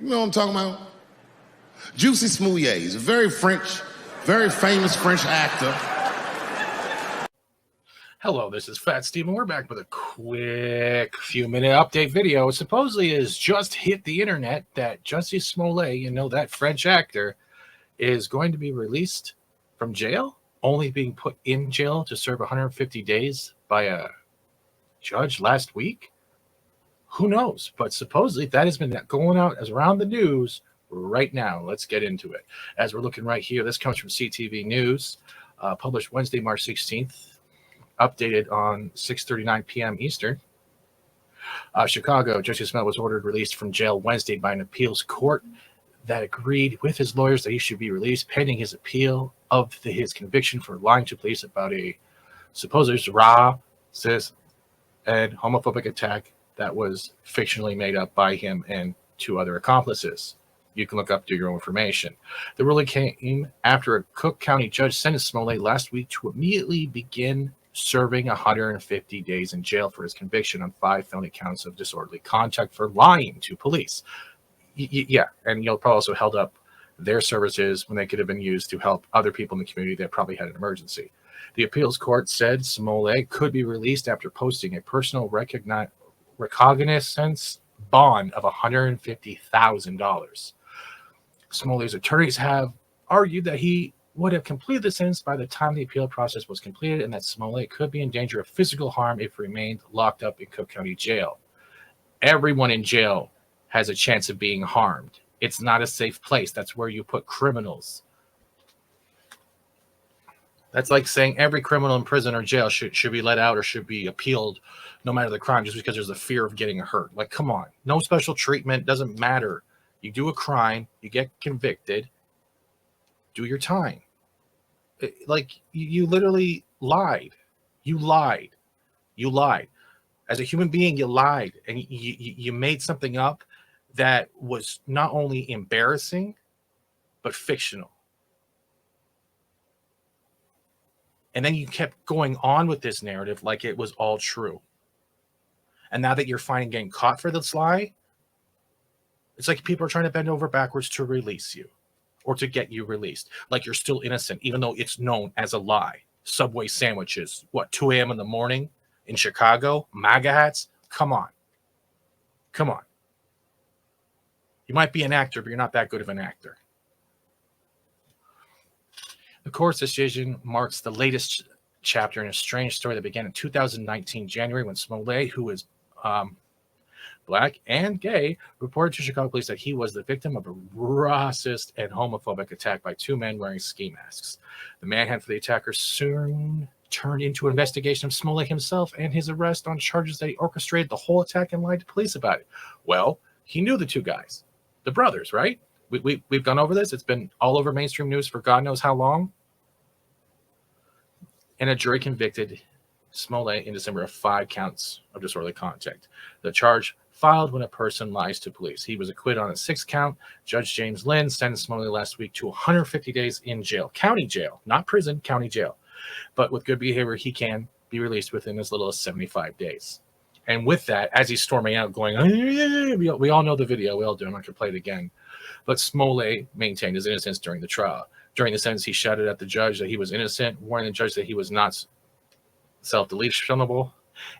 You know what I'm talking about? Jussie Smollett is a very famous French actor. Hello, this is FAT-STEVEN. We're back with a quick few-minute update video. It supposedly has just hit the internet that Jussie Smollett, you know, that French actor, is going to be released from jail, only being put in jail to serve 150 days by a judge last week. Who knows? But supposedly that has been going out as around the news right now. Let's get into it. As we're looking right here, this comes from CTV News, published Wednesday, March 16th, updated on 6:39 p.m. Eastern. Chicago, Jussie Smollett was ordered released from jail Wednesday by an appeals court that agreed with his lawyers that he should be released pending his appeal of his conviction for lying to police about a supposed racist and homophobic attack that was fictionally made up by him and two other accomplices. You can look up, do your own information. The ruling came after a Cook County judge sentenced Smollett last week to immediately begin serving 150 days in jail for his conviction on 5 felony counts of disorderly conduct for lying to police. Yeah, and you'll probably also held up their services when they could have been used to help other people in the community that probably had an emergency. The appeals court said Smollett could be released after posting a personal recognizance bond of $150,000. Smollett's attorneys have argued that he would have completed the sentence by the time the appeal process was completed and that Smollett could be in danger of physical harm if he remained locked up in Cook County Jail. Everyone in jail has a chance of being harmed. It's not a safe place. That's where you put criminals. That's like saying every criminal in prison or jail should be let out or should be appealed no matter the crime just because there's a fear of getting hurt. Like, come on. No special treatment. Doesn't matter. You do a crime. You get convicted. Do your time. Like, you literally lied. You lied. You lied. As a human being, you lied. And you made something up that was not only embarrassing, but fictional. And then you kept going on with this narrative like it was all true. And now that you're finally getting caught for this lie, it's like people are trying to bend over backwards to release you or to get you released. Like you're still innocent, even though it's known as a lie. Subway sandwiches, 2 a.m. in the morning in Chicago, MAGA hats? Come on. Come on. You might be an actor, but you're not that good of an actor. The court's decision marks the latest chapter in a strange story that began in 2019 January when Smollett, who is Black and gay, reported to Chicago police that he was the victim of a racist and homophobic attack by 2 men wearing ski masks. The manhunt for the attacker soon turned into an investigation of Smollett himself and his arrest on charges that he orchestrated the whole attack and lied to police about it. Well, he knew the 2 guys, the brothers, right? We've gone over this. It's been all over mainstream news for God knows how long. And a jury convicted Smollett in December of 5 counts of disorderly conduct. The charge filed when a person lies to police. He was acquitted on a 6th count. Judge James Lynn sentenced Smollett last week to 150 days in jail. County jail, not prison, county jail. But with good behavior, he can be released within as little as 75 days. And with that, as he's storming out, going, we all know the video. We all do. I'm not going to play it again. But Smollett maintained his innocence during the trial. During the sentence, he shouted at the judge that he was innocent, warning the judge that he was not self-delusional,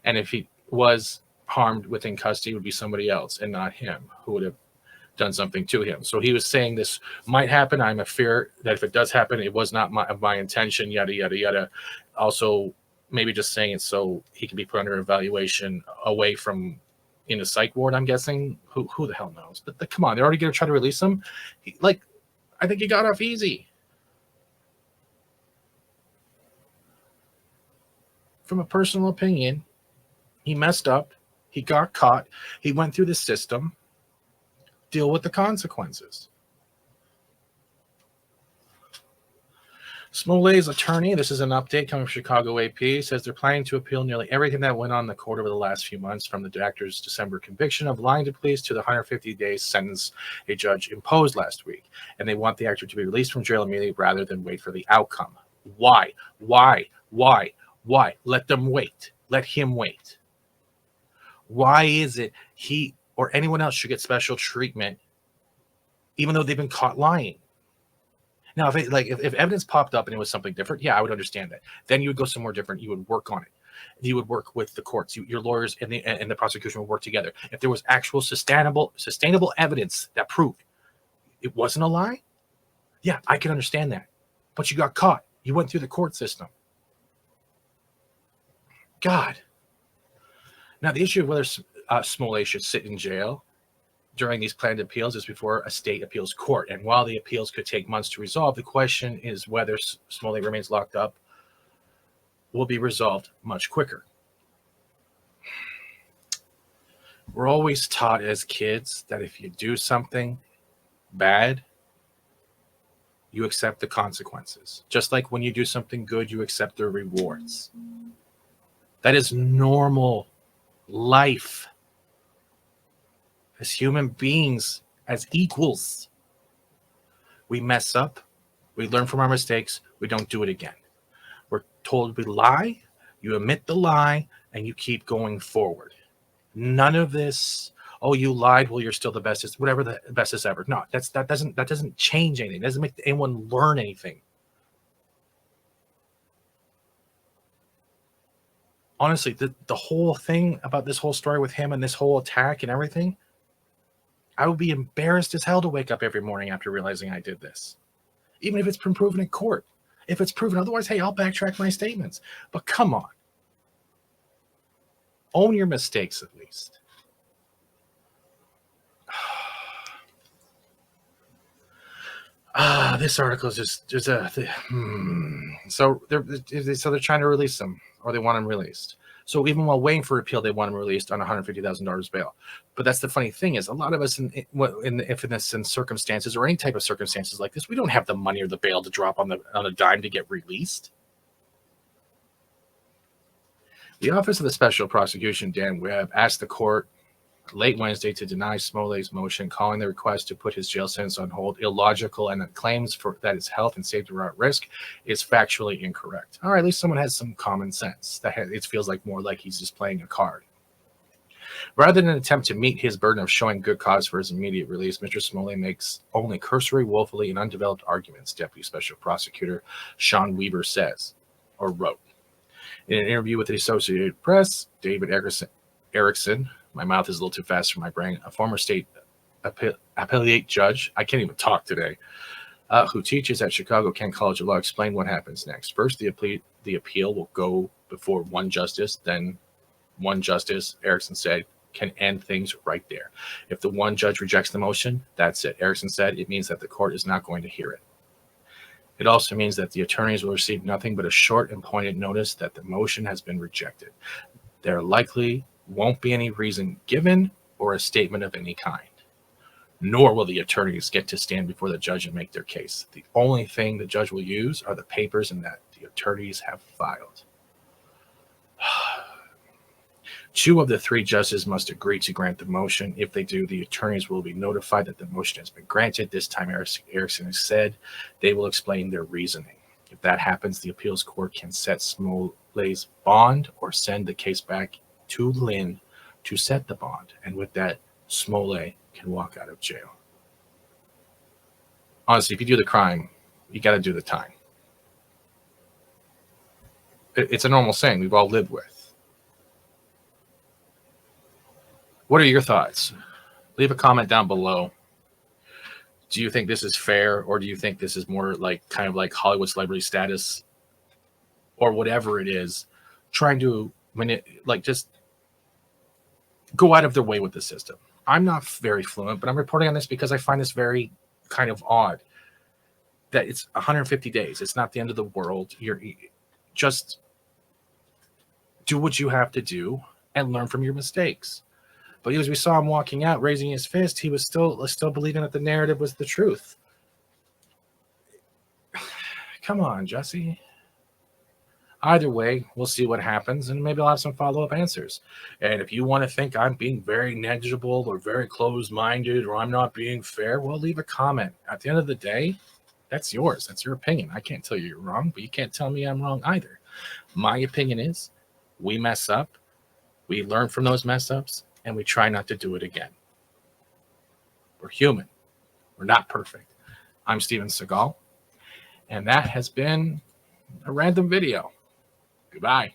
and if he was harmed within custody, it would be somebody else and not him who would have done something to him. So he was saying this might happen. I'm a fear that if it does happen, it was not my intention, yada, yada, yada. Also, maybe just saying it so he can be put under evaluation away from in a psych ward, I'm guessing. Who the hell knows? But come on, they're already going to try to release him. I think he got off easy. From a personal opinion, he messed up. He got caught. He went through the system. Deal with the consequences. Smollett's attorney, this is an update coming from Chicago AP, says they're planning to appeal nearly everything that went on in the court over the last few months, from the actor's December conviction of lying to police to the 150-day sentence a judge imposed last week. And they want the actor to be released from jail immediately rather than wait for the outcome. Why? Let them wait. Let him wait. Why is it he or anyone else should get special treatment even though they've been caught lying. Now, if evidence popped up and it was something different, yeah, I would understand that. Then you would go somewhere different. You would work on it. You would work with the courts. Your lawyers and the prosecution would work together. If there was actual sustainable evidence that proved it wasn't a lie, yeah, I can understand that. But you got caught. You went through the court system. God. Now, the issue of whether Smollett should sit in jail during these planned appeals is before a state appeals court. And while the appeals could take months to resolve, the question is whether Smollett remains locked up will be resolved much quicker. We're always taught as kids that if you do something bad, you accept the consequences. Just like when you do something good, you accept the rewards. That is normal life. As human beings, as equals, we mess up, we learn from our mistakes, we don't do it again. We're told we lie, you admit the lie, and you keep going forward. None of this, oh, you lied, well, you're still the bestest, whatever the bestest ever. No, that doesn't change anything. It doesn't make anyone learn anything. Honestly, the whole thing about this whole story with him and this whole attack and everything, I would be embarrassed as hell to wake up every morning after realizing I did this. Even if it's been proven in court. If it's proven otherwise, hey, I'll backtrack my statements. But come on. Own your mistakes at least. This article is just So they're trying to release them, or they want him released. So even while waiting for appeal, they want him released on $150,000 bail. But that's the funny thing is, a lot of us in circumstances or any type of circumstances like this, we don't have the money or the bail to drop on a dime to get released. The Office of the Special Prosecution, Dan Webb, asked the court late Wednesday to deny Smollett's motion, calling the request to put his jail sentence on hold illogical, and that claims that his health and safety were at risk is factually incorrect. All right, at least someone has some common sense. It feels like more like he's just playing a card. Rather than attempt to meet his burden of showing good cause for his immediate release, Mr. Smollett makes only cursory, woefully, and undeveloped arguments, Deputy Special Prosecutor Sean Weaver says, or wrote. In an interview with the Associated Press, David Erickson, my mouth is a little too fast for my brain, a former state appellate judge, I can't even talk today, who teaches at Chicago Kent College of Law, explained what happens next. First, the appeal will go before one justice, then one justice, Erickson said, can end things right there. If the one judge rejects the motion, that's it. Erickson said it means that the court is not going to hear it. It also means that the attorneys will receive nothing but a short and pointed notice that the motion has been rejected. There likely won't be any reason given or a statement of any kind, nor will the attorneys get to stand before the judge and make their case. The only thing the judge will use are the papers and that the attorneys have filed. Two of the three justices must agree to grant the motion. If they do, the attorneys will be notified that the motion has been granted. This time, Erickson has said they will explain their reasoning. If that happens, the appeals court can set Smollett's bond or send the case back to Lynn to set the bond. And with that, Smollett can walk out of jail. Honestly, if you do the crime, you got to do the time. It's a normal saying we've all lived with. What are your thoughts? Leave a comment down below. Do you think this is fair, or do you think this is more like kind of like Hollywood celebrity status, or whatever it is, trying to just go out of their way with the system? I'm not very fluent, but I'm reporting on this because I find this very kind of odd that it's 150 days. It's not the end of the world. You're just do what you have to do and learn from your mistakes. But as we saw him walking out, raising his fist, he was still believing that the narrative was the truth. Come on, Jussie. Either way, we'll see what happens, and maybe I'll have some follow-up answers. And if you want to think I'm being very negligible or very closed-minded or I'm not being fair, well, leave a comment. At the end of the day, that's yours. That's your opinion. I can't tell you you're wrong, but you can't tell me I'm wrong either. My opinion is we mess up, we learn from those mess-ups, and we try not to do it again. We're human. We're not perfect. I'm Steven Seagal, and that has been a random video. Goodbye.